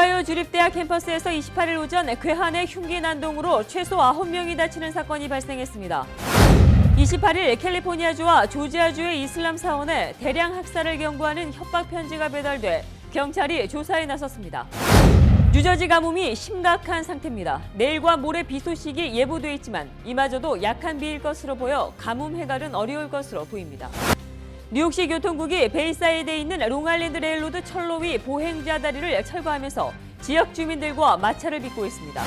오하이오 주립대학 캠퍼스에서 28일 오전 괴한의 흉기 난동으로 최소 9명이 다치는 사건이 발생했습니다. 28일 캘리포니아주와 조지아주의 이슬람 사원에 대량 학살을 경고하는 협박 편지가 배달돼 경찰이 조사에 나섰습니다. 뉴저지 가뭄이 심각한 상태입니다. 내일과 모레 비 소식이 예보돼 있지만 이마저도 약한 비일 것으로 보여 가뭄 해갈은 어려울 것으로 보입니다. 뉴욕시 교통국이 베이사이드에 있는 롱아일랜드 레일로드 철로 위 보행자 다리를 철거하면서 지역 주민들과 마찰을 빚고 있습니다.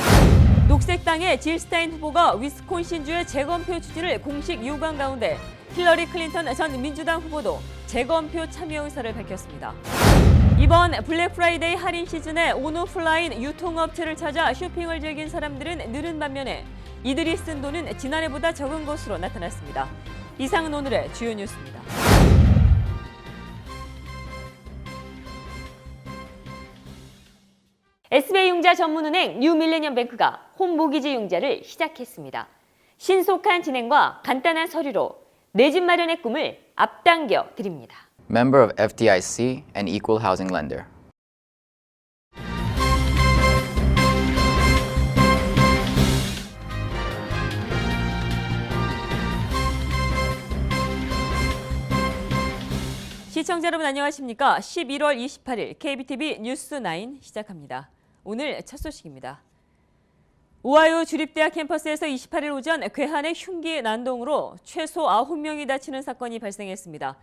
녹색당의 질 스타인 후보가 위스콘신주의 재검표 추진을 공식 요구한 가운데 힐러리 클린턴 전 민주당 후보도 재검표 참여 의사를 밝혔습니다. 이번 블랙 프라이데이 할인 시즌에 온오프라인 유통업체를 찾아 쇼핑을 즐긴 사람들은 늘은 반면에 이들이 쓴 돈은 지난해보다 적은 것으로 나타났습니다. 이상은 오늘의 주요 뉴스입니다. SBI융자 전문은행 뉴밀레니엄뱅크가 홈모기지 융자를 시작했습니다. 신속한 진행과 간단한 서류로 내 집 마련의 꿈을 앞당겨 드립니다. Member of FDIC and equal housing lender. 시청자 여러분 안녕하십니까? 11월 28일 KBTV 뉴스9 시작합니다. 오늘 첫 소식입니다. 오하이오 주립대학 캠퍼스에서 28일 오전 괴한의 흉기 난동으로 최소 9명이 다치는 사건이 발생했습니다.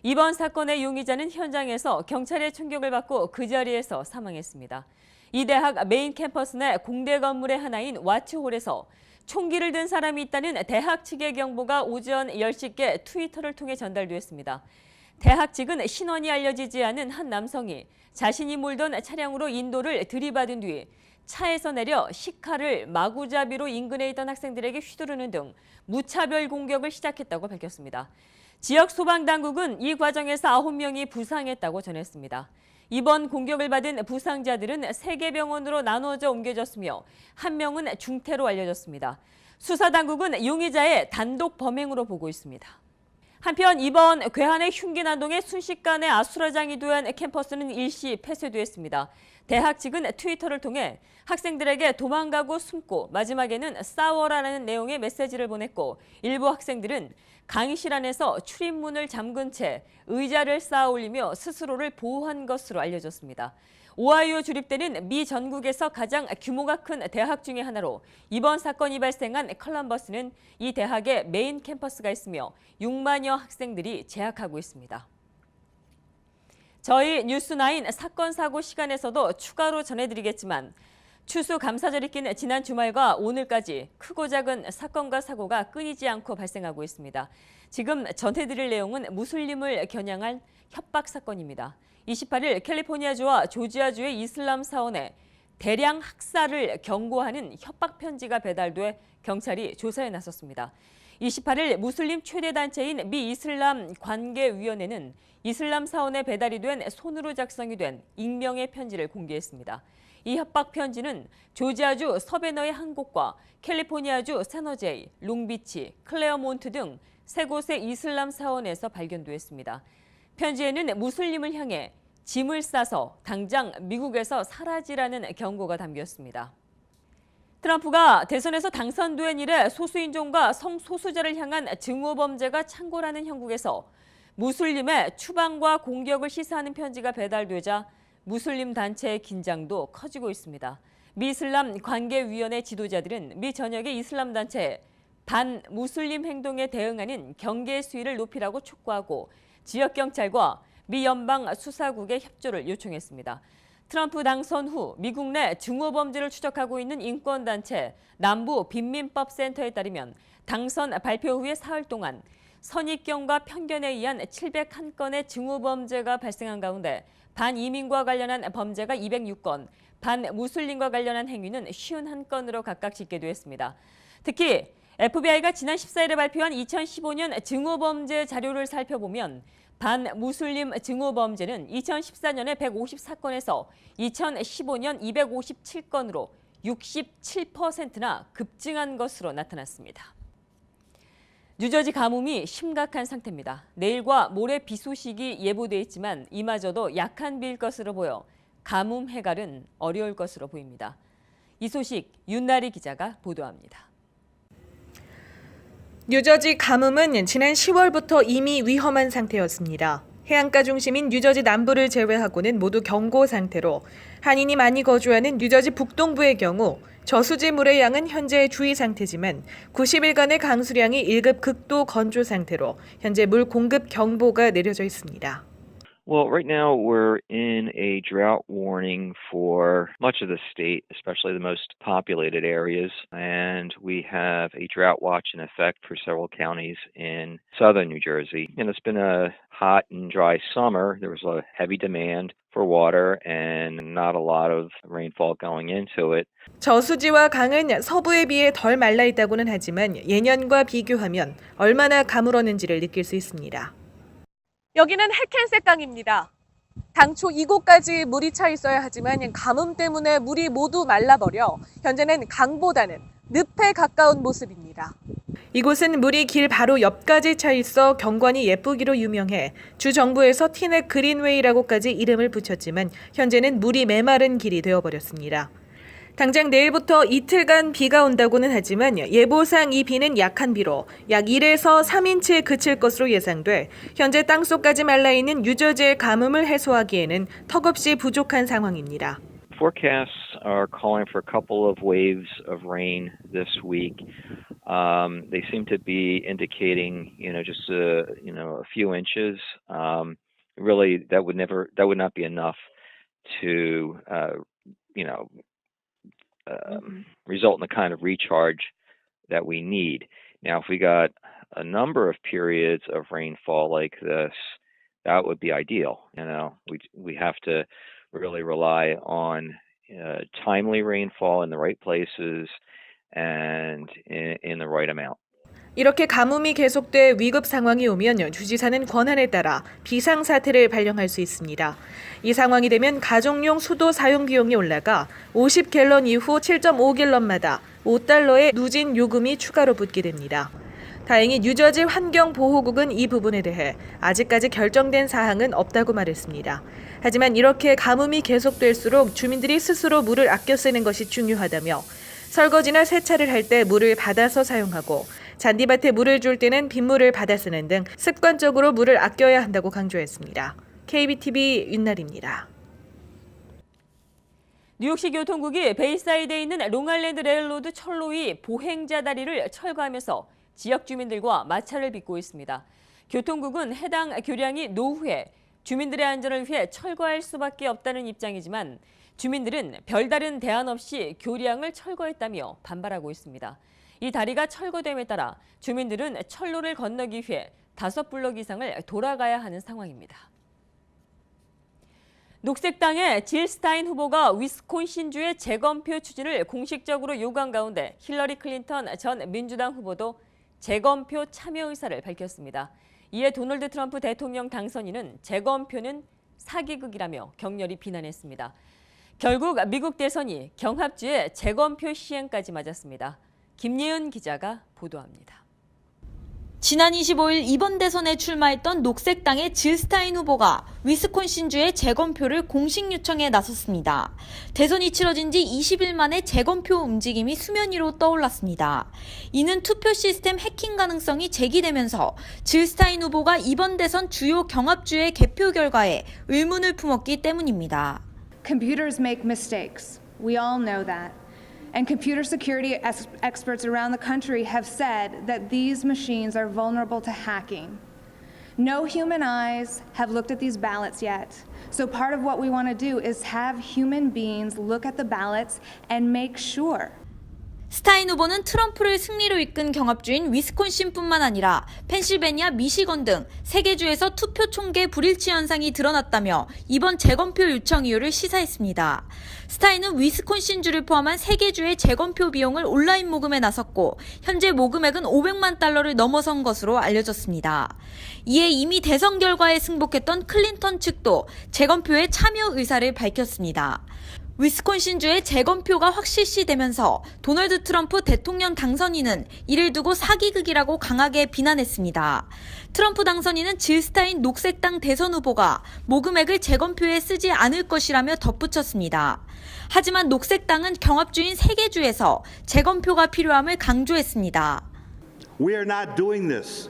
이번 사건의 용의자는 현장에서 경찰의 총격을 받고 그 자리에서 사망했습니다. 이 대학 메인 캠퍼스 내 공대 건물의 하나인 와츠홀에서 총기를 든 사람이 있다는 대학 측의 경보가 오전 10시께 트위터를 통해 전달됐습니다. 대학 측은 신원이 알려지지 않은 한 남성이 자신이 몰던 차량으로 인도를 들이받은 뒤 차에서 내려 식칼을 마구잡이로 인근에 있던 학생들에게 휘두르는 등 무차별 공격을 시작했다고 밝혔습니다. 지역 소방당국은 이 과정에서 9명이 부상했다고 전했습니다. 이번 공격을 받은 부상자들은 3개 병원으로 나눠져 옮겨졌으며 1명은 중태로 알려졌습니다. 수사당국은 용의자의 단독 범행으로 보고 있습니다. 한편 이번 괴한의 흉기 난동에 순식간에 아수라장이 된 캠퍼스는 일시 폐쇄됐습니다. 대학 측은 트위터를 통해 학생들에게 도망가고 숨고 마지막에는 싸워라라는 내용의 메시지를 보냈고 일부 학생들은 강의실 안에서 출입문을 잠근 채 의자를 쌓아 올리며 스스로를 보호한 것으로 알려졌습니다. 오하이오 주립대는 미 전국에서 가장 규모가 큰 대학 중의 하나로 이번 사건이 발생한 컬럼버스는 이 대학의 메인 캠퍼스가 있으며 6만여 학생들이 재학하고 있습니다. 저희 뉴스9 사건 사고 시간에서도 추가로 전해드리겠지만 추수감사절이 낀 지난 주말과 오늘까지 크고 작은 사건과 사고가 끊이지 않고 발생하고 있습니다. 지금 전해드릴 내용은 무슬림을 겨냥한 협박 사건입니다. 28일 캘리포니아주와 조지아주의 이슬람 사원에 대량 학살을 경고하는 협박 편지가 배달돼 경찰이 조사에 나섰습니다. 28일 무슬림 최대 단체인 미 이슬람 관계위원회는 이슬람 사원에 배달이 된 손으로 작성이 된 익명의 편지를 공개했습니다. 이 협박 편지는 조지아주 서베너의 한 곳과 캘리포니아주 샌호제이, 롱비치, 클레어몬트 등 3곳의 이슬람 사원에서 발견됐습니다. 편지에는 무슬림을 향해 짐을 싸서 당장 미국에서 사라지라는 경고가 담겼습니다. 트럼프가 대선에서 당선된 이래 소수인종과 성소수자를 향한 증오범죄가 창궐하는 형국에서 무슬림의 추방과 공격을 시사하는 편지가 배달되자 무슬림 단체의 긴장도 커지고 있습니다. 미 이슬람 관계위원회 지도자들은 미 전역의 이슬람 단체에 반무슬림 행동에 대응하는 경계 수위를 높이라고 촉구하고 지역 경찰과 미 연방 수사국의 협조를 요청했습니다. 트럼프 당선 후 미국 내 증오범죄를 추적하고 있는 인권단체 남부 빈민법센터에 따르면 당선 발표 후에 사흘 동안 선입견과 편견에 의한 701건의 증오범죄가 발생한 가운데 반이민과 관련한 범죄가 206건, 반무슬림과 관련한 행위는 51건으로 각각 집계됐습니다. 특히 FBI가 지난 14일에 발표한 2015년 증오범죄 자료를 살펴보면 반무슬림 증오범죄는 2014년에 154건에서 2015년 257건으로 67%나 급증한 것으로 나타났습니다. 뉴저지 가뭄이 심각한 상태입니다. 내일과 모레 비 소식이 예보돼 있지만 이마저도 약한 비일 것으로 보여 가뭄 해갈은 어려울 것으로 보입니다. 이 소식 윤나리 기자가 보도합니다. 뉴저지 가뭄은 지난 10월부터 이미 위험한 상태였습니다. 해안가 중심인 뉴저지 남부를 제외하고는 모두 경고 상태로 한인이 많이 거주하는 뉴저지 북동부의 경우 저수지 물의 양은 현재 주의 상태지만 90일간의 강수량이 1급 극도 건조 상태로 현재 물 공급 경보가 내려져 있습니다. Well, right now we're in a drought warning for much of the state, especially the most populated areas, and we have a drought watch in effect for several counties in southern New Jersey. And it's been a hot and dry summer. There was a heavy demand for water and not a lot of rainfall going into it. 저수지와 강은 서부에 비해 덜 말라 있다고는 하지만 예년과 비교하면 얼마나 가물었는지를 느낄 수 있습니다. 여기는 해켄색 강입니다. 당초 이곳까지 물이 차 있어야 하지만 가뭄 때문에 물이 모두 말라버려 현재는 강보다는 늪에 가까운 모습입니다. 이곳은 물이 길 바로 옆까지 차 있어 경관이 예쁘기로 유명해 주 정부에서 티넥 그린웨이라고까지 이름을 붙였지만 현재는 물이 메마른 길이 되어버렸습니다. 당장 내일부터 이틀간 비가 온다고는 하지만 예보상 이 비는 약한 비로 약 1에서 3인치에 그칠 것으로 예상돼 현재 땅속까지 말라있는 뉴저지의 가뭄을 해소하기에는 턱없이 부족한 상황입니다. Forecasts are calling for a couple of waves of rain this week. They seem to be indicating, just a few inches. Really, that would not be enough to, result in the kind of recharge that we need. Now, if we got a number of periods of rainfall like this, that would be ideal. We have to really rely on timely rainfall in the right places and in the right amount. 이렇게 가뭄이 계속돼 위급 상황이 오면 주지사는 권한에 따라 비상사태를 발령할 수 있습니다. 이 상황이 되면 가정용 수도 사용 비용이 올라가 50갤런 이후 7.5갤런마다 $5의 누진 요금이 추가로 붙게 됩니다. 다행히 뉴저지 환경보호국은 이 부분에 대해 아직까지 결정된 사항은 없다고 말했습니다. 하지만 이렇게 가뭄이 계속될수록 주민들이 스스로 물을 아껴 쓰는 것이 중요하다며 설거지나 세차를 할 때 물을 받아서 사용하고 잔디밭에 물을 줄 때는 빗물을 받아 쓰는 등 습관적으로 물을 아껴야 한다고 강조했습니다. KBTV 윤나리입니다. 뉴욕시 교통국이 베이사이드에 있는 롱아일랜드 레일로드 철로 위 보행자 다리를 철거하면서 지역 주민들과 마찰을 빚고 있습니다. 교통국은 해당 교량이 노후에 주민들의 안전을 위해 철거할 수밖에 없다는 입장이지만 주민들은 별다른 대안 없이 교량을 철거했다며 반발하고 있습니다. 이 다리가 철거됨에 따라 주민들은 철로를 건너기 위해 5블록 이상을 돌아가야 하는 상황입니다. 녹색당의 질 스타인 후보가 위스콘신주의 재검표 추진을 공식적으로 요구한 가운데 힐러리 클린턴 전 민주당 후보도 재검표 참여 의사를 밝혔습니다. 이에 도널드 트럼프 대통령 당선인은 재검표는 사기극이라며 격렬히 비난했습니다. 결국 미국 대선이 경합주의 재검표 시행까지 맞았습니다. 김예은 기자가 보도합니다. 지난 25일 이번 대선에 출마했던 녹색당의 질 스타인 후보가 위스콘신주의 재검표를 공식 요청에 나섰습니다. 대선이 치러진 지 20일 만에 재검표 움직임이 수면 위로 떠올랐습니다. 이는 투표 시스템 해킹 가능성이 제기되면서 질 스타인 후보가 이번 대선 주요 경합주의 개표 결과에 의문을 품었기 때문입니다. Computers make mistakes. We all know that. And computer security experts around the country have said that these machines are vulnerable to hacking. No human eyes have looked at these ballots yet. So part of what we want to do is have human beings look at the ballots and make sure. 스타인 후보는 트럼프를 승리로 이끈 경합주인 위스콘신뿐만 아니라 펜실베니아, 미시건 등 3개 주에서 투표 총계 불일치 현상이 드러났다며 이번 재검표 요청 이유를 시사했습니다. 스타인은 위스콘신주를 포함한 3개 주의 재검표 비용을 온라인 모금에 나섰고 현재 모금액은 $500만 넘어선 것으로 알려졌습니다. 이에 이미 대선 결과에 승복했던 클린턴 측도 재검표에 참여 의사를 밝혔습니다. 위스콘신주의 재검표가 확실시되면서 도널드 트럼프 대통령 당선인은 이를 두고 사기극이라고 강하게 비난했습니다. 트럼프 당선인은 질스타인 녹색당 대선 후보가 모금액을 재검표에 쓰지 않을 것이라며 덧붙였습니다. 하지만 녹색당은 경합주인 3개 주에서 재검표가 필요함을 강조했습니다. We are not doing this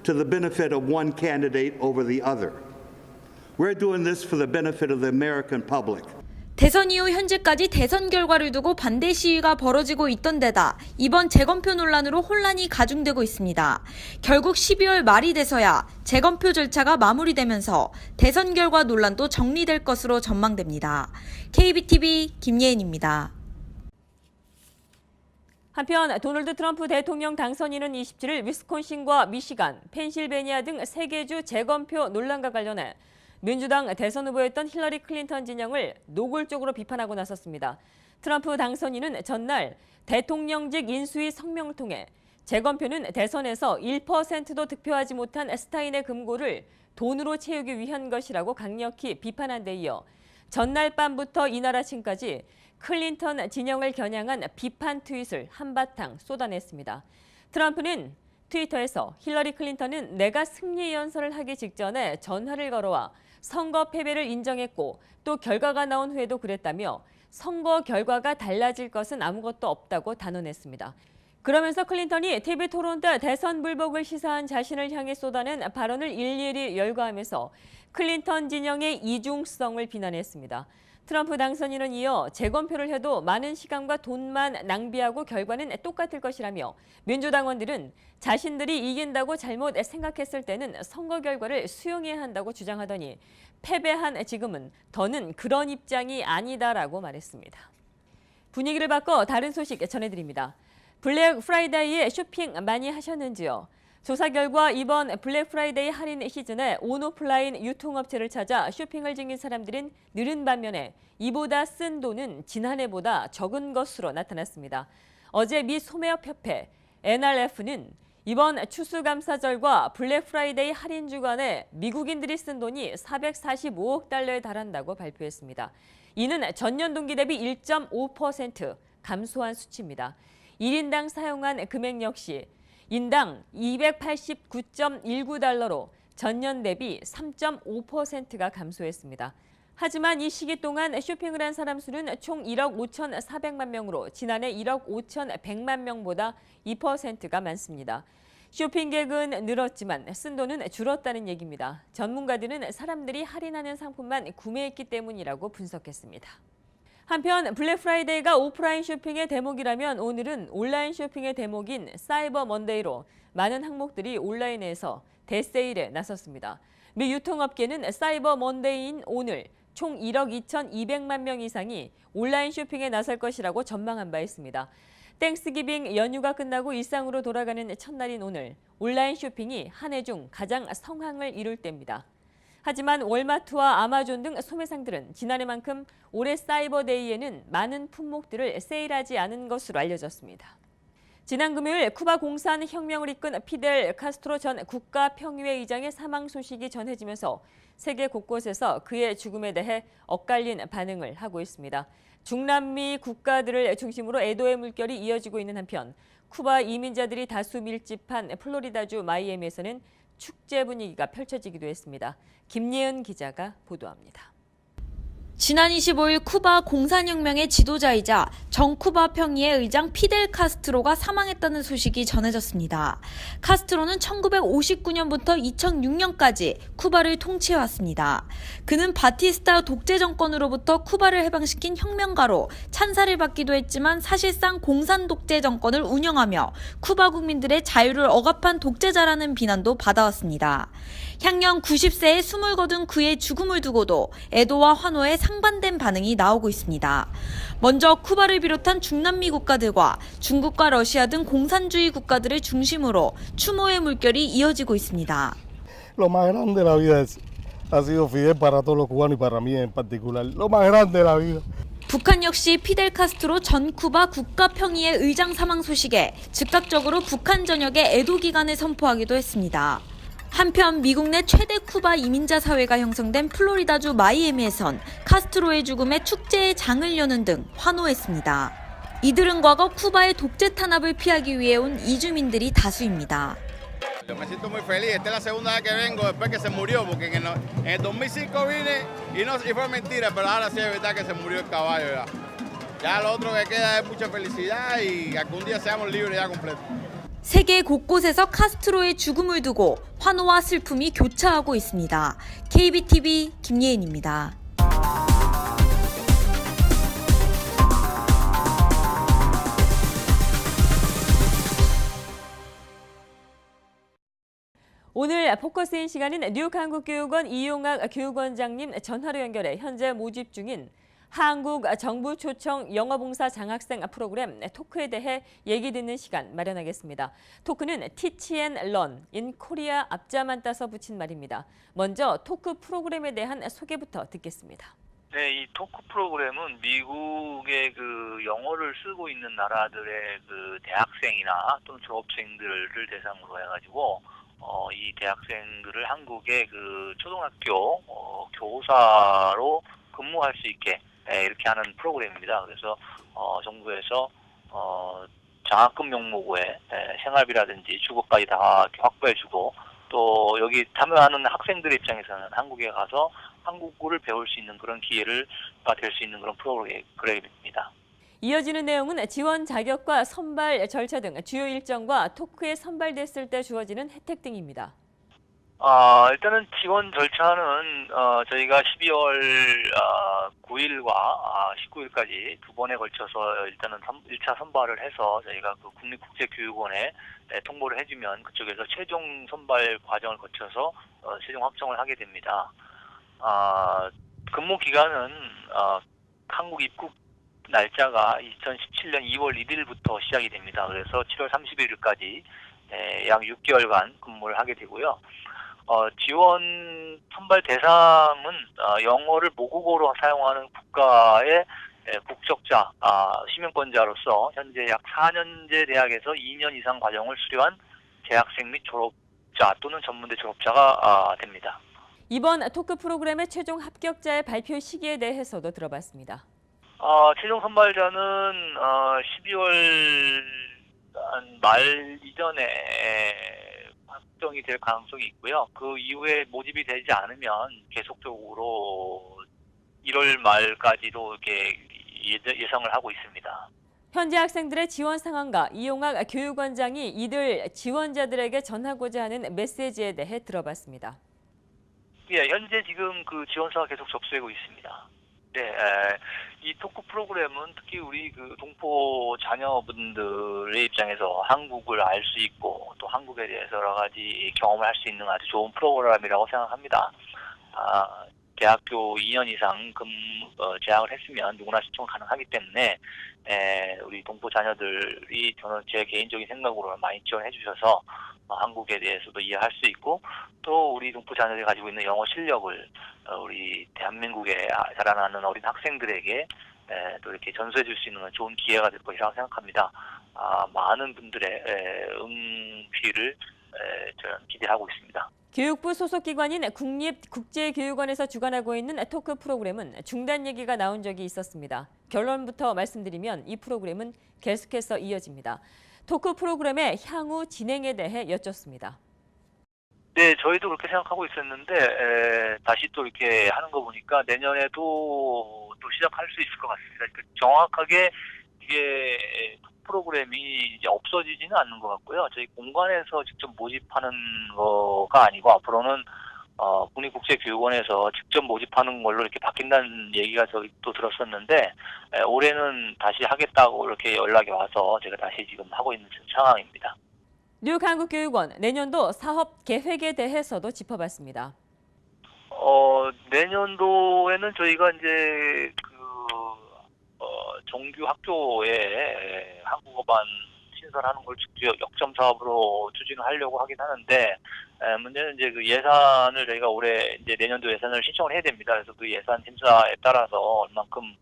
to the benefit of one candidate over the other. We're doing this for the benefit of the American public. 대선 이후 현재까지 대선 결과를 두고 반대 시위가 벌어지고 있던 데다 이번 재검표 논란으로 혼란이 가중되고 있습니다. 결국 12월 말이 돼서야 재검표 절차가 마무리되면서 대선 결과 논란도 정리될 것으로 전망됩니다. KBTV 김예은입니다. 한편 도널드 트럼프 대통령 당선인은 27일 위스콘신과 미시간, 펜실베니아 등 3개 주 재검표 논란과 관련해 민주당 대선 후보였던 힐러리 클린턴 진영을 노골적으로 비판하고 나섰습니다. 트럼프 당선인은 전날 대통령직 인수위 성명을 통해 재검표는 대선에서 1%도 득표하지 못한 스타인의 금고를 돈으로 채우기 위한 것이라고 강력히 비판한 데 이어 전날 밤부터 이날 아침까지 클린턴 진영을 겨냥한 비판 트윗을 한바탕 쏟아냈습니다. 트럼프는 트위터에서 힐러리 클린턴은 내가 승리 연설을 하기 직전에 전화를 걸어와 선거 패배를 인정했고 또 결과가 나온 후에도 그랬다며 선거 결과가 달라질 것은 아무것도 없다고 단언했습니다. 그러면서 클린턴이 TV 토론 때 대선 불복을 시사한 자신을 향해 쏟아낸 발언을 일일이 열거하면서 클린턴 진영의 이중성을 비난했습니다. 트럼프 당선인은 이어 재검표를 해도 많은 시간과 돈만 낭비하고 결과는 똑같을 것이라며 민주당원들은 자신들이 이긴다고 잘못 생각했을 때는 선거 결과를 수용해야 한다고 주장하더니 패배한 지금은 더는 그런 입장이 아니다라고 말했습니다. 분위기를 바꿔 다른 소식 전해드립니다. 블랙 프라이데이에 쇼핑 많이 하셨는지요? 조사 결과 이번 블랙 프라이데이 할인 시즌에 온오프라인 유통업체를 찾아 쇼핑을 즐긴 사람들은 늘은 반면에 이보다 쓴 돈은 지난해보다 적은 것으로 나타났습니다. 어제 미 소매업협회 NRF는 이번 추수감사절과 블랙 프라이데이 할인 주간에 미국인들이 쓴 돈이 445억 달러에 달한다고 발표했습니다. 이는 전년 동기 대비 1.5% 감소한 수치입니다. 1인당 사용한 금액 역시 인당 289.19달러로 전년 대비 3.5%가 감소했습니다. 하지만 이 시기 동안 쇼핑을 한 사람 수는 총 1억 5,400만 명으로 지난해 1억 5,100만 명보다 2%가 많습니다. 쇼핑객은 늘었지만 쓴 돈은 줄었다는 얘기입니다. 전문가들은 사람들이 할인하는 상품만 구매했기 때문이라고 분석했습니다. 한편 블랙 프라이데이가 오프라인 쇼핑의 대목이라면 오늘은 온라인 쇼핑의 대목인 사이버 먼데이로 많은 항목들이 온라인에서 대세일에 나섰습니다. 미 유통업계는 사이버 먼데이인 오늘 총 1억 2,200만 명 이상이 온라인 쇼핑에 나설 것이라고 전망한 바 있습니다. 땡스기빙 연휴가 끝나고 일상으로 돌아가는 첫날인 오늘 온라인 쇼핑이 한 해 중 가장 성황을 이룰 때입니다. 하지만 월마트와 아마존 등 소매상들은 지난해만큼 올해 사이버데이에는 많은 품목들을 세일하지 않은 것으로 알려졌습니다. 지난 금요일 쿠바 공산 혁명을 이끈 피델 카스트로 전 국가평의회의장의 사망 소식이 전해지면서 세계 곳곳에서 그의 죽음에 대해 엇갈린 반응을 하고 있습니다. 중남미 국가들을 중심으로 애도의 물결이 이어지고 있는 한편 쿠바 이민자들이 다수 밀집한 플로리다주 마이애미에서는 축제 분위기가 펼쳐지기도 했습니다. 김예은 기자가 보도합니다. 지난 25일 쿠바 공산혁명의 지도자이자 정쿠바 평의회 의장 피델 카스트로가 사망했다는 소식이 전해졌습니다. 카스트로는 1959년부터 2006년까지 쿠바를 통치해왔습니다. 그는 바티스타 독재 정권으로부터 쿠바를 해방시킨 혁명가로 찬사를 받기도 했지만 사실상 공산 독재 정권을 운영하며 쿠바 국민들의 자유를 억압한 독재자라는 비난도 받아왔습니다. 향년 90세에 숨을 거둔 그의 죽음을 두고도 애도와 환호에 상반된 반응이 나오고 있습니다. 먼저 쿠바를 비롯한 중남미 국가들과 중국과 러시아 등 공산주의 국가들을 중심으로 추모의 물결이 이어지고 있습니다. Lo más grande de la vida ha sido Fidel para todos los cubanos y para mí en particular. Lo más grande de la vida. 북한 역시 피델 카스트로 전 쿠바 국가평의회 의장 사망 소식에 즉각적으로 북한 전역의 애도 기간을 선포하기도 했습니다. 한편 미국 내 최대 쿠바 이민자 사회가 형성된 플로리다주 마이애미에선 카스트로의 죽음에 축제의 장을 여는 등 환호했습니다. 이들은 과거 쿠바의 독재 탄압을 피하기 위해 온 이주민들이 다수입니다. Yo me siento muy feliz. Esta es la segunda vez que vengo después que se murió, porque en el 2005 vine y fue mentira, pero ahora sí es verdad que se murió el caballo ya. Ya lo otro que queda es mucha felicidad y algún día seamos libres ya completo. 세계 곳곳에서 카스트로의 죽음을 두고 환호와 슬픔이 교차하고 있습니다. KBTV 김예은입니다. 오늘 포커스인 시간은 뉴욕 한국교육원 이용학 교육원장님 전화로 연결해 현재 모집 중인 한국 정부 초청 영어봉사 장학생 프로그램 토크에 대해 얘기 듣는 시간 마련하겠습니다. 토크는 Teach and Learn in Korea 앞자만 따서 붙인 말입니다. 먼저 토크 프로그램에 대한 소개부터 듣겠습니다. 네, 이 토크 프로그램은 미국의 그 영어를 쓰고 있는 나라들의 그 대학생이나 또는 졸업생들을 대상으로 해가지고 이 대학생들을 한국의 그 초등학교 교사로 근무할 수 있게 이렇게 하는 프로그램입니다. 그래서 정부에서 장학금 명목에 생활비라든지 주거까지 다 확보해주고 또 여기 참여하는 학생들 입장에서는 한국에 가서 한국어를 배울 수 있는 그런 기회가 될 수 있는 그런 프로그램입니다. 이어지는 내용은 지원 자격과 선발 절차 등 주요 일정과 토크에 선발됐을 때 주어지는 혜택 등입니다. 일단은 지원 절차는 저희가 12월 9일과 19일까지 두 번에 걸쳐서 일단은 1차 선발을 해서 저희가 그 국립국제교육원에 통보를 해주면 그쪽에서 최종 선발 과정을 거쳐서 최종 확정을 하게 됩니다. 근무 기간은 한국 입국 날짜가 2017년 2월 1일부터 시작이 됩니다. 그래서 7월 31일까지 약 6개월간 근무를 하게 되고요. 지원 선발 대상은 영어를 모국어로 사용하는 국가의 국적자, 시민권자로서 현재 약 4년제 대학에서 2년 이상 과정을 수료한 재학생 및 졸업자 또는 전문대 졸업자가 됩니다. 이번 토크 프로그램의 최종 합격자의 발표 시기에 대해서도 들어봤습니다. 최종 선발자는 12월 말 이전에 확정이 될 가능성이 있고요. 그 이후에 모집이 되지 않으면 계속적으로 1월 말까지도 이렇게 예상을 하고 있습니다. 현재 학생들의 지원 상황과 이용학 교육원장이 이들 지원자들에게 전하고자 하는 메시지에 대해 들어봤습니다. 예, 현재 지금 그 지원서가 계속 접수되고 있습니다. 네, 이 토크 프로그램은 특히 우리 그 동포 자녀분들의 입장에서 한국을 알 수 있고 또 한국에 대해서 여러 가지 경험을 할 수 있는 아주 좋은 프로그램이라고 생각합니다. 대학교 2년 이상 재학을 했으면 누구나 신청 가능하기 때문에 우리 동포 자녀들이 저는 제 개인적인 생각으로 많이 지원해 주셔서 한국에 대해서도 이해할 수 있고 또 우리 동포 자녀들이 가지고 있는 영어 실력을 우리 대한민국에 자라나는 어린 학생들에게 또 이렇게 전수해 줄 수 있는 좋은 기회가 될 것이라고 생각합니다. 많은 분들의 응시를 저는 기대하고 있습니다. 교육부 소속 기관인 국립국제교육원에서 주관하고 있는 토크 프로그램은 중단 얘기가 나온 적이 있었습니다. 결론부터 말씀드리면 이 프로그램은 계속해서 이어집니다. 토크 프로그램의 향후 진행에 대해 여쭙습니다. 네, 저희도 그렇게 생각하고 있었는데 다시 또 이렇게 하는 거 보니까 내년에도 또 시작할 수 있을 것 같습니다. 정확하게 이게 프로그램이 이제 없어지지는 않는 것 같고요. 저희 공간에서 직접 모집하는 거가 아니고 앞으로는 국립국제교육원에서 직접 모집하는 걸로 이렇게 바뀐다는 얘기가 저희 또 들었었는데 올해는 다시 하겠다고 이렇게 연락이 와서 제가 다시 지금 하고 있는 상황입니다. 뉴욕 한국교육원 내년도 사업 계획에 대해서도 짚어봤습니다. 내년도에는 저희가 이제 정규 학교에 한국어반 신설하는 걸 직접 역점 사업으로 추진을 하려고 하긴 하는데 문제는 이제 그 예산을 저희가 올해 이제 내년도 예산을 신청을 해야 됩니다. 그래서 그 예산 심사에 따라서 얼만큼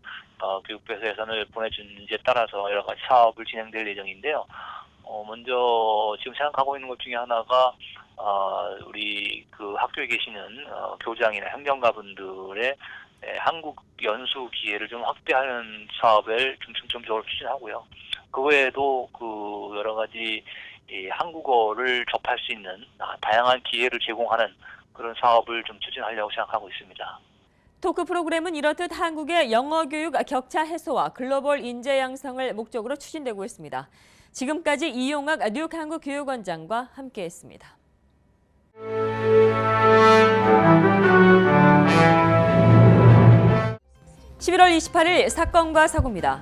교육부에서 예산을 보내주는지에 따라서 여러 가지 사업을 진행될 예정인데요. 먼저 지금 생각하고 있는 것 중에 하나가 우리 그 학교에 계시는 교장이나 행정가분들의 한국 연수 기회를 좀 확대하는 사업을 좀 중점적으로 추진하고요. 그 외에도 그 여러 가지 이 한국어를 접할 수 있는 다양한 기회를 제공하는 그런 사업을 좀 추진하려고 생각하고 있습니다. 토크 프로그램은 이렇듯 한국의 영어 교육 격차 해소와 글로벌 인재 양성을 목적으로 추진되고 있습니다. 지금까지 이용학 뉴욕 한국교육원장과 함께했습니다. 11월 28일 사건과 사고입니다.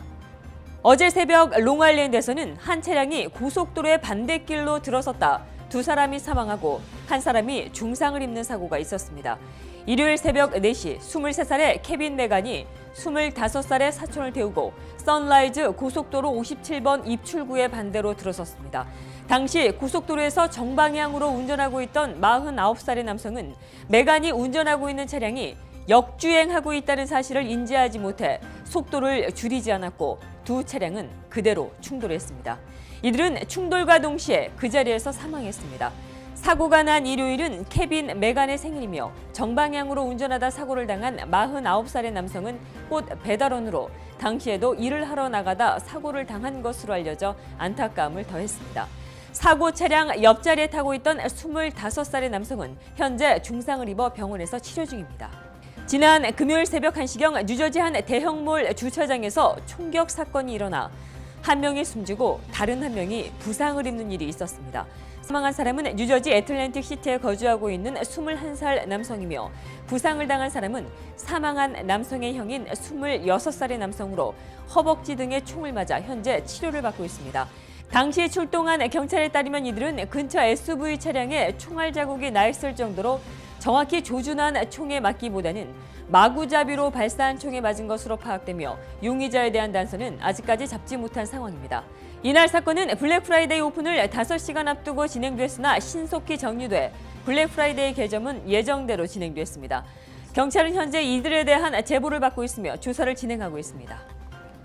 어제 새벽 롱아일랜드에서는 한 차량이 고속도로의 반대길로 들어섰다 두 사람이 사망하고 한 사람이 중상을 입는 사고가 있었습니다. 일요일 새벽 4시 23살의 케빈 메간이 25살의 사촌을 태우고 선라이즈 고속도로 57번 입출구의 반대로 들어섰습니다. 당시 고속도로에서 정방향으로 운전하고 있던 49살의 남성은 메간이 운전하고 있는 차량이 역주행하고 있다는 사실을 인지하지 못해 속도를 줄이지 않았고 두 차량은 그대로 충돌했습니다. 이들은 충돌과 동시에 그 자리에서 사망했습니다. 사고가 난 일요일은 케빈 메간의 생일이며 정방향으로 운전하다 사고를 당한 49살의 남성은 꽃 배달원으로 당시에도 일을 하러 나가다 사고를 당한 것으로 알려져 안타까움을 더했습니다. 사고 차량 옆자리에 타고 있던 25살의 남성은 현재 중상을 입어 병원에서 치료 중입니다. 지난 금요일 새벽 1시경 뉴저지 한 대형몰 주차장에서 총격 사건이 일어나 한 명이 숨지고 다른 한 명이 부상을 입는 일이 있었습니다. 사망한 사람은 뉴저지 애틀랜틱 시티에 거주하고 있는 21살 남성이며 부상을 당한 사람은 사망한 남성의 형인 26살의 남성으로 허벅지 등에 총을 맞아 현재 치료를 받고 있습니다. 당시 출동한 경찰에 따르면 이들은 근처 SUV 차량에 총알 자국이 나 있을 정도로 정확히 조준한 총에 맞기보다는 마구잡이로 발사한 총에 맞은 것으로 파악되며 용의자에 대한 단서는 아직까지 잡지 못한 상황입니다. 이날 사건은 블랙 프라이데이 오픈을 5시간 앞두고 진행됐으나 신속히 정리돼 블랙 프라이데이 개점은 예정대로 진행됐습니다. 경찰은 현재 이들에 대한 제보를 받고 있으며 조사를 진행하고 있습니다.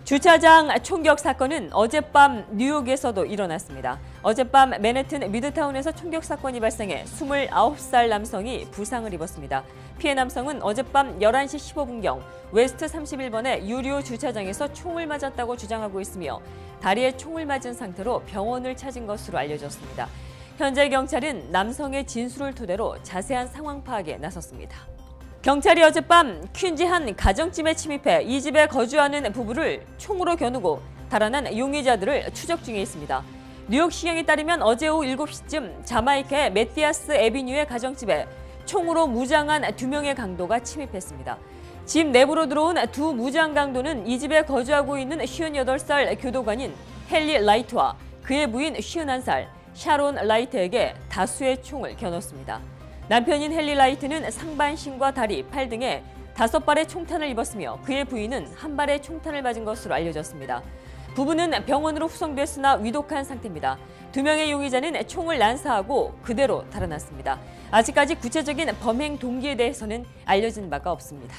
주차장 총격 사건은 어젯밤 뉴욕에서도 일어났습니다. 어젯밤 맨해튼 미드타운에서 총격 사건이 발생해 29살 남성이 부상을 입었습니다. 피해 남성은 어젯밤 11시 15분경 웨스트 31번의 유료 주차장에서 총을 맞았다고 주장하고 있으며 다리에 총을 맞은 상태로 병원을 찾은 것으로 알려졌습니다. 현재 경찰은 남성의 진술을 토대로 자세한 상황 파악에 나섰습니다. 경찰이 어젯밤 퀸지 한 가정집에 침입해 이 집에 거주하는 부부를 총으로 겨누고 달아난 용의자들을 추적 중에 있습니다. 뉴욕시경에 따르면 어제 오후 7시쯤 자마이카의 메티아스 애비뉴의 가정집에 총으로 무장한 2명의 강도가 침입했습니다. 집 내부로 들어온 두 무장 강도는 이 집에 거주하고 있는 58살 교도관인 헨리 라이트와 그의 부인 51살 샤론 라이트에게 다수의 총을 겨눴습니다. 남편인 헨리 라이트는 상반신과 다리, 팔 등에 5발의 총탄을 입었으며 그의 부인은 한 발의 총탄을 맞은 것으로 알려졌습니다. 부부는 병원으로 후송됐으나 위독한 상태입니다. 2명의 용의자는 총을 난사하고 그대로 달아났습니다. 아직까지 구체적인 범행 동기에 대해서는 알려진 바가 없습니다.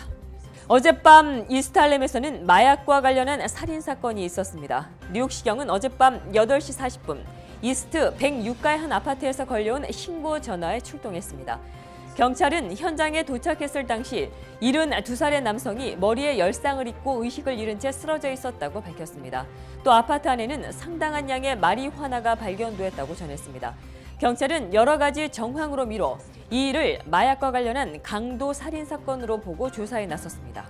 어젯밤 이스트할렘에서는 마약과 관련한 살인사건이 있었습니다. 뉴욕시경은 어젯밤 8시 40분 이스트 106가의 한 아파트에서 걸려온 신고 전화에 출동했습니다. 경찰은 현장에 도착했을 당시 72살의 남성이 머리에 열상을 입고 의식을 잃은 채 쓰러져 있었다고 밝혔습니다. 또 아파트 안에는 상당한 양의 마리화나가 발견됐다고 전했습니다. 경찰은 여러 가지 정황으로 미뤄 이 일을 마약과 관련한 강도 살인 사건으로 보고 조사에 나섰습니다.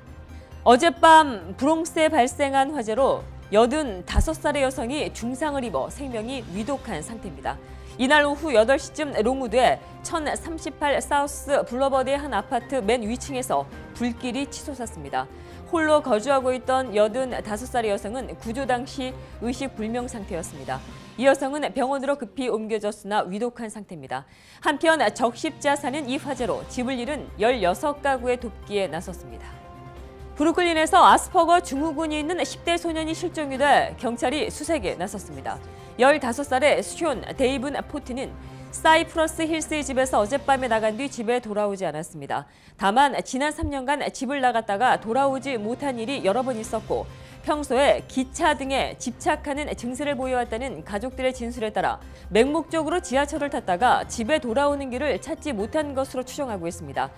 어젯밤 브롱스에 발생한 화재로 85살의 여성이 중상을 입어 생명이 위독한 상태입니다. 이날 오후 8시쯤 롱우드의 1038 사우스 블러버드의 한 아파트 맨 위층에서 불길이 치솟았습니다. 홀로 거주하고 있던 85살의 여성은 구조 당시 의식 불명 상태였습니다. 이 여성은 병원으로 급히 옮겨졌으나 위독한 상태입니다. 한편 적십자사는 이 화재로 집을 잃은 16가구의 돕기에 나섰습니다. 브루클린에서 아스퍼거 증후군이 있는 10대 소년이 실종이 돼 경찰이 수색에 나섰습니다. 15살의 숀 데이븐 포트는 사이프러스 힐스의 집에서 어젯밤에 나간 뒤 집에 돌아오지 않았습니다. 다만 지난 3년간 집을 나갔다가 돌아오지 못한 일이 여러 번 있었고 평소에 기차 등에 집착하는 증세를 보여왔다는 가족들의 진술에 따라 맹목적으로 지하철을 탔다가 집에 돌아오는 길을 찾지 못한 것으로 추정하고 있습니다.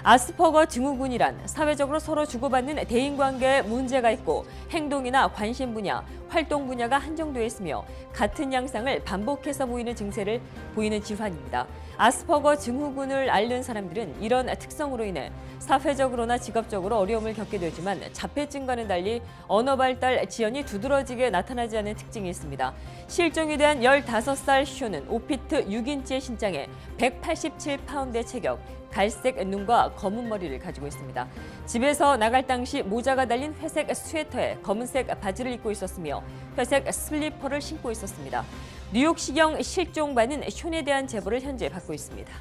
아스퍼거 증후군이란 사회적으로 서로 주고받는 대인관계에 문제가 있고 행동이나 관심 분야, 활동 분야가 한정되어 있으며 같은 양상을 반복해서 보이는 증세를 보이는 질환입니다. 아스퍼거 증후군을 앓는 사람들은 이런 특성으로 인해 사회적으로나 직업적으로 어려움을 겪게 되지만 자폐증과는 달리 언어 발달 지연이 두드러지게 나타나지 않는 특징이 있습니다. 실종이 된 15살 쇼는 5피트 6인치의 신장에 187파운드의 체격, 갈색 눈과 검은 머리를 가지고 있습니다. 집에서 나갈 당시 모자가 달린 회색 스웨터에 검은색 바지를 입고 있었으며 회색 슬리퍼를 신고 있었습니다. 뉴욕시경 실종반은 쇼에 대한 제보를 현재 받고 있습니다.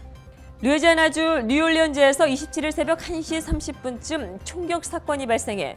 루이지애나주 뉴올리언즈에서 27일 새벽 1시 30분쯤 총격 사건이 발생해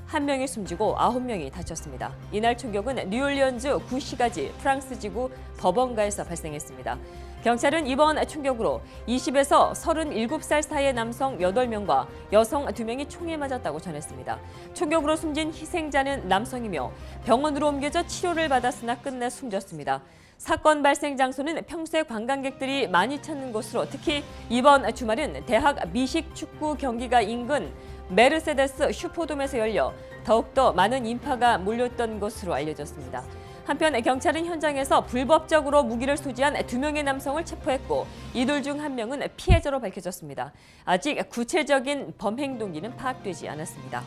1명이 숨지고 9명이 다쳤습니다. 이날 총격은 뉴올리언즈 구시가지 프랑스 지구 버번가에서 발생했습니다. 경찰은 이번 총격으로 20에서 37살 사이의 남성 8명과 여성 2명이 총에 맞았다고 전했습니다. 총격으로 숨진 희생자는 남성이며 병원으로 옮겨져 치료를 받았으나 끝내 숨졌습니다. 사건 발생 장소는 평소에 관광객들이 많이 찾는 곳으로 특히 이번 주말은 대학 미식 축구 경기가 인근 메르세데스 슈퍼돔에서 열려 더욱더 많은 인파가 몰렸던 것으로 알려졌습니다. 한편 경찰은 현장에서 불법적으로 무기를 소지한 2명의 남성을 체포했고 이들 중 1명은 피해자로 밝혀졌습니다. 아직 구체적인 범행 동기는 파악되지 않았습니다.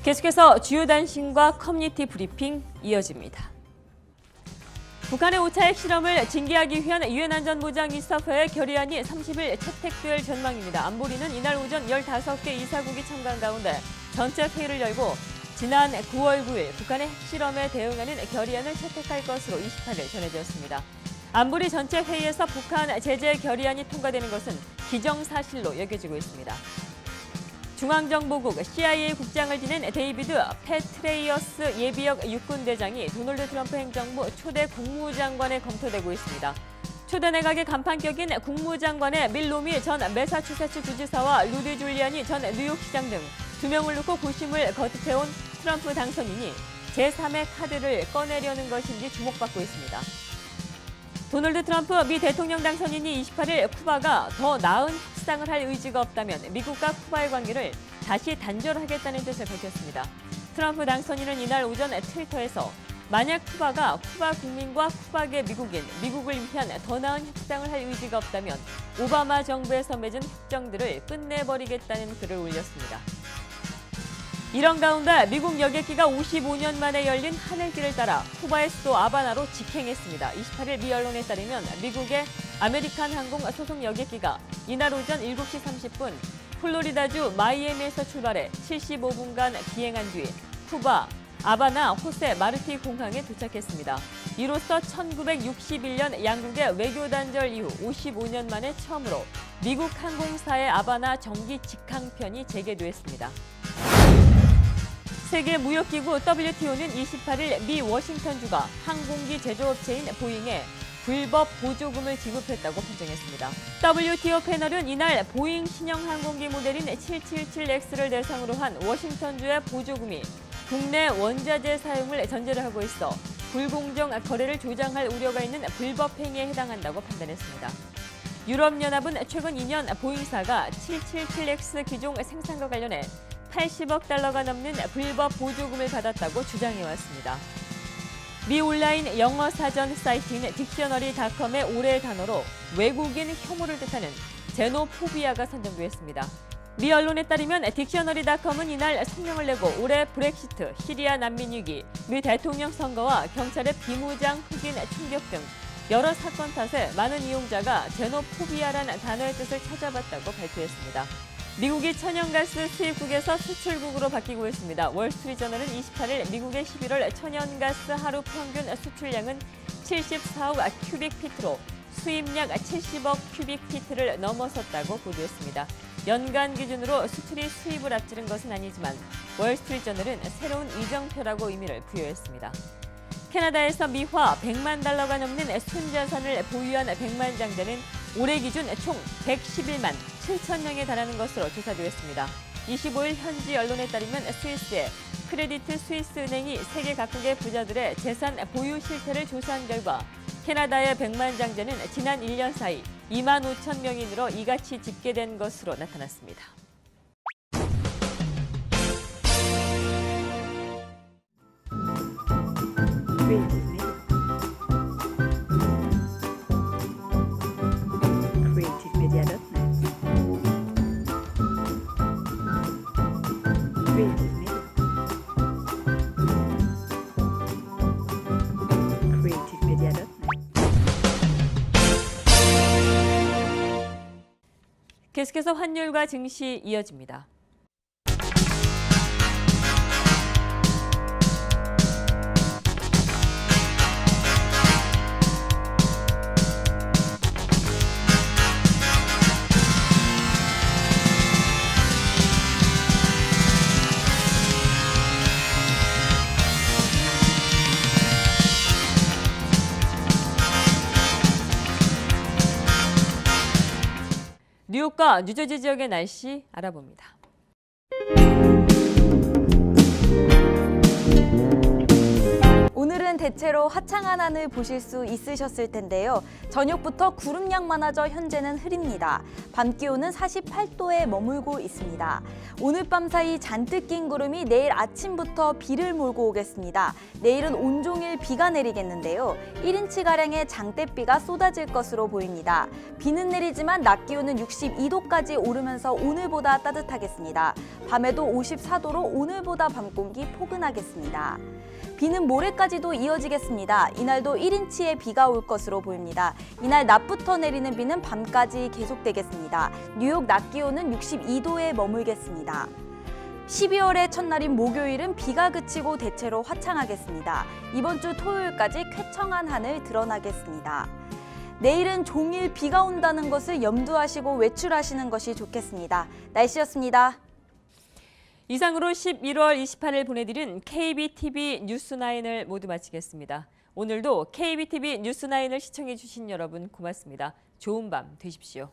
계속해서 주요 단신과 커뮤니티 브리핑 이어집니다. 북한의 5차 핵실험을 징계하기 위한 유엔 안전보장이사회의 결의안이 30일 채택될 전망입니다. 안보리는 이날 오전 15개 이사국이 참가한 가운데 전체 회의를 열고 지난 9월 9일 북한의 핵실험에 대응하는 결의안을 채택할 것으로 28일 전해졌습니다. 안보리 전체 회의에서 북한 제재 결의안이 통과되는 것은 기정사실로 여겨지고 있습니다. 중앙정보국 CIA 국장을 지낸 데이비드 페트레이어스 예비역 육군대장이 도널드 트럼프 행정부 초대 국무장관에 검토되고 있습니다. 초대 내각의 간판격인 국무장관의 밀 로미 전 매사추세츠 주지사와 루디 줄리아니 전 뉴욕시장 등 2명을 놓고 고심을 거듭해온 트럼프 당선인이 제3의 카드를 꺼내려는 것인지 주목받고 있습니다. 도널드 트럼프 미 대통령 당선인이 28일 쿠바가 더 나은 협상을 할 의지가 없다면 미국과 쿠바의 관계를 다시 단절하겠다는 뜻을 밝혔습니다. 트럼프 당선인은 이날 오전 트위터에서 만약 쿠바가 쿠바 국민과 쿠바계 미국인, 미국을 위한 더 나은 협상을 할 의지가 없다면 오바마 정부에서 맺은 협정들을 끝내버리겠다는 글을 올렸습니다. 이런 가운데 미국 여객기가 55년 만에 열린 하늘길을 따라 쿠바의 수도 아바나로 직행했습니다. 28일 미 언론에 따르면 미국의 아메리칸 항공 소속 여객기가 이날 오전 7시 30분 플로리다주 마이애미에서 출발해 75분간 비행한 뒤 쿠바 아바나 호세 마르티 공항에 도착했습니다. 이로써 1961년 양국의 외교 단절 이후 55년 만에 처음으로 미국 항공사의 아바나 정기 직항편이 재개됐습니다. 세계무역기구 WTO는 28일 미 워싱턴주가 항공기 제조업체인 보잉에 불법 보조금을 지급했다고 판정했습니다. WTO 패널은 이날 보잉 신형 항공기 모델인 777X를 대상으로 한 워싱턴주의 보조금이 국내 원자재 사용을 전제로 하고 있어 불공정 거래를 조장할 우려가 있는 불법 행위에 해당한다고 판단했습니다. 유럽연합은 최근 2년 보잉사가 777X 기종 생산과 관련해 80억 달러가 넘는 불법 보조금을 받았다고 주장해왔습니다. 미 온라인 영어 사전 사이트인 딕셔너리닷컴의 올해의 단어로 외국인 혐오를 뜻하는 제노포비아가 선정됐습니다. 미 언론에 따르면 딕셔너리닷컴은 이날 성명을 내고 올해 브렉시트, 시리아 난민 위기, 미 대통령 선거와 경찰의 비무장 흑인 충격 등 여러 사건 탓에 많은 이용자가 제노포비아라는 단어의 뜻을 찾아봤다고 발표했습니다. 미국이 천연가스 수입국에서 수출국으로 바뀌고 있습니다. 월스트리트저널은 28일 미국의 11월 천연가스 하루 평균 수출량은 74억 큐빅피트로 수입량 70억 큐빅피트를 넘어섰다고 보도했습니다. 연간 기준으로 수출이 수입을 앞지른 것은 아니지만 월스트리트저널은 새로운 이정표라고 의미를 부여했습니다. 캐나다에서 미화 100만 달러가 넘는 순자산을 보유한 백만장자는 올해 기준 총 111만 7천 명에 달하는 것으로 조사되었습니다. 25일 현지 언론에 따르면 스위스의 크레디트 스위스 은행이 세계 각국의 부자들의 재산 보유 실태를 조사한 결과 캐나다의 백만장자는 지난 1년 사이 2만 5천 명이 늘어 이같이 집계된 것으로 나타났습니다. 계속해서 환율과 증시 이어집니다. 뉴욕과 뉴저지 지역의 날씨 알아봅니다. 오늘은 대체로 화창한 하늘 보실 수 있으셨을 텐데요. 저녁부터 구름량 많아져 현재는 흐립니다. 밤 기온은 48도에 머물고 있습니다. 오늘 밤 사이 잔뜩 낀 구름이 내일 아침부터 비를 몰고 오겠습니다. 내일은 온종일 비가 내리겠는데요. 1인치가량의 장대비가 쏟아질 것으로 보입니다. 비는 내리지만 낮 기온은 62도까지 오르면서 오늘보다 따뜻하겠습니다. 밤에도 54도로 오늘보다 밤 공기 포근하겠습니다. 비는 모레까지도 이어지겠습니다. 이날도 1인치의 비가 올 것으로 보입니다. 이날 낮부터 내리는 비는 밤까지 계속되겠습니다. 뉴욕 낮 기온은 62도에 머물겠습니다. 12월의 첫날인 목요일은 비가 그치고 대체로 화창하겠습니다. 이번 주 토요일까지 쾌청한 하늘 드러나겠습니다. 내일은 종일 비가 온다는 것을 염두하시고 외출하시는 것이 좋겠습니다. 날씨였습니다. 이상으로 11월 28일 보내드린 KBTV 뉴스9을 모두 마치겠습니다. 오늘도 KBTV 뉴스9을 시청해주신 여러분 고맙습니다. 좋은 밤 되십시오.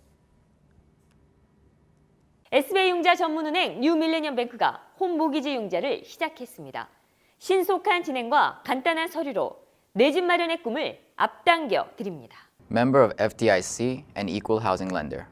SBI 융자 전문은행 뉴밀레니엄뱅크가 홈모기지 융자를 시작했습니다. 신속한 진행과 간단한 서류로 내 집 마련의 꿈을 앞당겨 드립니다. Member of FDIC and Equal Housing Lender.